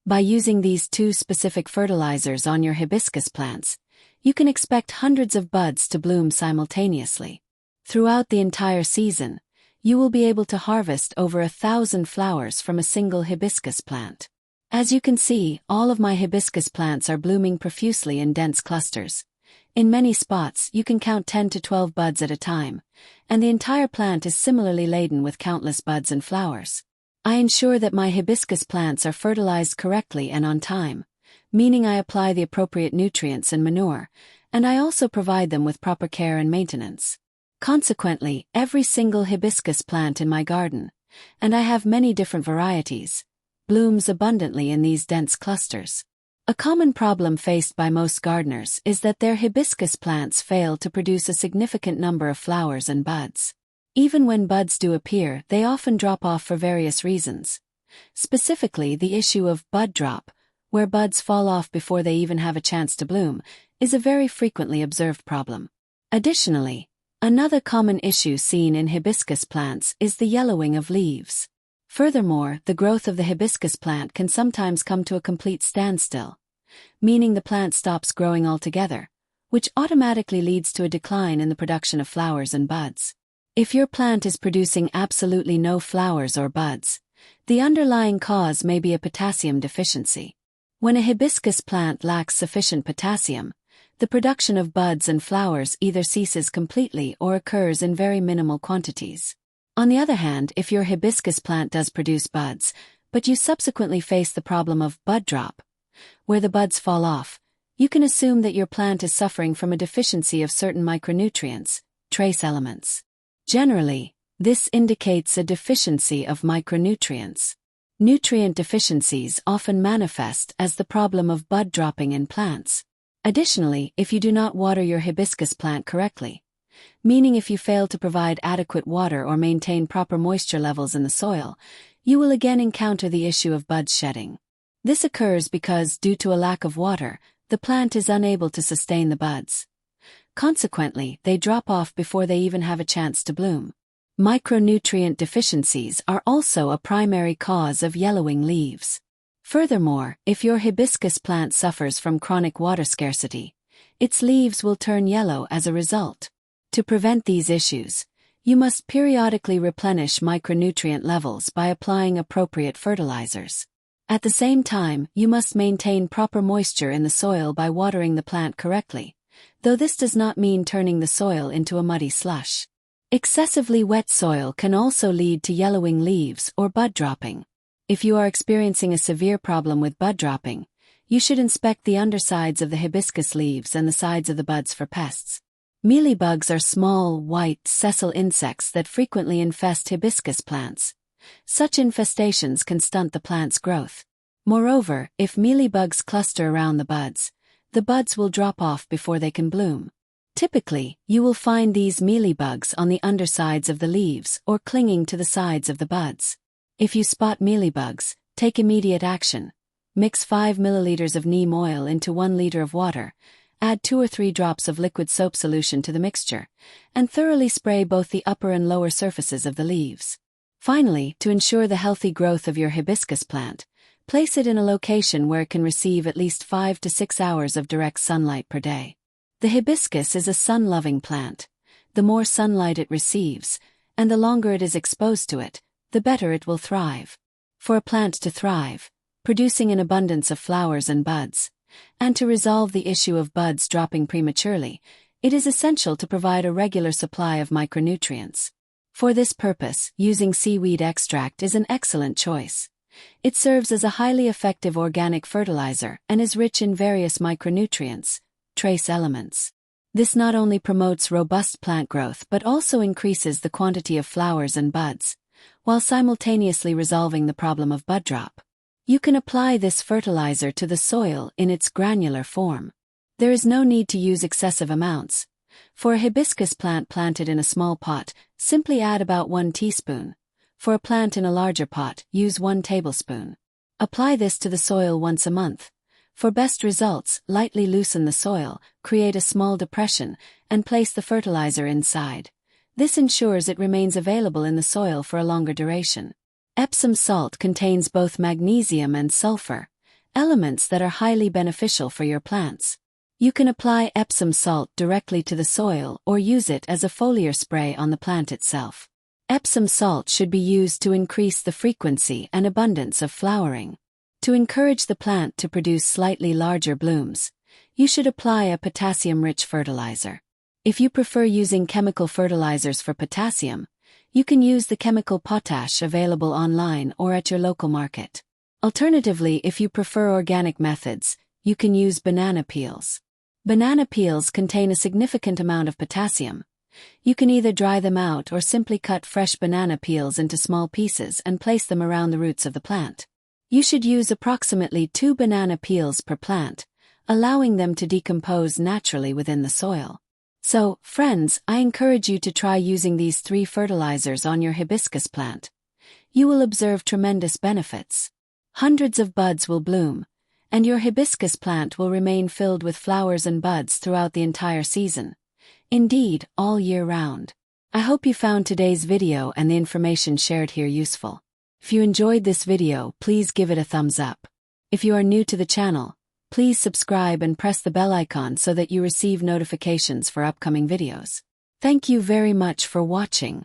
By using these two specific fertilizers on your hibiscus plants, you can expect hundreds of buds to bloom simultaneously. Throughout the entire season, you will be able to harvest over 1,000 flowers from a single hibiscus plant. As you can see, all of my hibiscus plants are blooming profusely in dense clusters. In many spots, you can count 10 to 12 buds at a time, and the entire plant is similarly laden with countless buds and flowers. I ensure that my hibiscus plants are fertilized correctly and on time, meaning I apply the appropriate nutrients and manure, and I also provide them with proper care and maintenance. Consequently, every single hibiscus plant in my garden, and I have many different varieties, blooms abundantly in these dense clusters. A common problem faced by most gardeners is that their hibiscus plants fail to produce a significant number of flowers and buds. Even when buds do appear, they often drop off for various reasons. Specifically, the issue of bud drop, where buds fall off before they even have a chance to bloom, is a very frequently observed problem. Additionally, another common issue seen in hibiscus plants is the yellowing of leaves. Furthermore, the growth of the hibiscus plant can sometimes come to a complete standstill, meaning the plant stops growing altogether, which automatically leads to a decline in the production of flowers and buds. If your plant is producing absolutely no flowers or buds, the underlying cause may be a potassium deficiency. When a hibiscus plant lacks sufficient potassium, the production of buds and flowers either ceases completely or occurs in very minimal quantities. On the other hand, if your hibiscus plant does produce buds, but you subsequently face the problem of bud drop, where the buds fall off, you can assume that your plant is suffering from a deficiency of certain micronutrients, trace elements. Generally, this indicates a deficiency of micronutrients. Nutrient deficiencies often manifest as the problem of bud dropping in plants. Additionally, if you do not water your hibiscus plant correctly, meaning if you fail to provide adequate water or maintain proper moisture levels in the soil, you will again encounter the issue of bud shedding. This occurs because, due to a lack of water, the plant is unable to sustain the buds. Consequently, they drop off before they even have a chance to bloom. Micronutrient deficiencies are also a primary cause of yellowing leaves. Furthermore, if your hibiscus plant suffers from chronic water scarcity, its leaves will turn yellow as a result. To prevent these issues, you must periodically replenish micronutrient levels by applying appropriate fertilizers. At the same time, you must maintain proper moisture in the soil by watering the plant correctly, though this does not mean turning the soil into a muddy slush. Excessively wet soil can also lead to yellowing leaves or bud dropping. If you are experiencing a severe problem with bud dropping, you should inspect the undersides of the hibiscus leaves and the sides of the buds for pests. Mealybugs are small, white, sessile insects that frequently infest hibiscus plants. Such infestations can stunt the plant's growth. Moreover, if mealybugs cluster around the buds will drop off before they can bloom. Typically, you will find these mealybugs on the undersides of the leaves or clinging to the sides of the buds. If you spot mealybugs, take immediate action. Mix 5 milliliters of neem oil into 1 liter of water, add 2 or 3 drops of liquid soap solution to the mixture, and thoroughly spray both the upper and lower surfaces of the leaves. Finally, to ensure the healthy growth of your hibiscus plant, place it in a location where it can receive at least 5 to 6 hours of direct sunlight per day. The hibiscus is a sun-loving plant. The more sunlight it receives, and the longer it is exposed to it, the better it will thrive. For a plant to thrive, producing an abundance of flowers and buds, and to resolve the issue of buds dropping prematurely, it is essential to provide a regular supply of micronutrients. For this purpose, using seaweed extract is an excellent choice. It serves as a highly effective organic fertilizer and is rich in various micronutrients, trace elements. This not only promotes robust plant growth but also increases the quantity of flowers and buds, while simultaneously resolving the problem of bud drop. You can apply this fertilizer to the soil in its granular form. There is no need to use excessive amounts. For a hibiscus plant planted in a small pot, simply add about 1 teaspoon. For a plant in a larger pot, use 1 tablespoon. Apply this to the soil once a month. For best results, lightly loosen the soil, create a small depression, and place the fertilizer inside. This ensures it remains available in the soil for a longer duration. Epsom salt contains both magnesium and sulfur, elements that are highly beneficial for your plants. You can apply Epsom salt directly to the soil or use it as a foliar spray on the plant itself. Epsom salt should be used to increase the frequency and abundance of flowering. To encourage the plant to produce slightly larger blooms, you should apply a potassium-rich fertilizer. If you prefer using chemical fertilizers for potassium, you can use the chemical potash available online or at your local market. Alternatively, if you prefer organic methods, you can use banana peels. Banana peels contain a significant amount of potassium. You can either dry them out or simply cut fresh banana peels into small pieces and place them around the roots of the plant. You should use approximately 2 banana peels per plant, allowing them to decompose naturally within the soil. So, friends, I encourage you to try using these 3 fertilizers on your hibiscus plant. You will observe tremendous benefits. Hundreds of buds will bloom, and your hibiscus plant will remain filled with flowers and buds throughout the entire season. Indeed, all year round. I hope you found today's video and the information shared here useful. If you enjoyed this video, please give it a thumbs up. If you are new to the channel, please subscribe and press the bell icon so that you receive notifications for upcoming videos. Thank you very much for watching.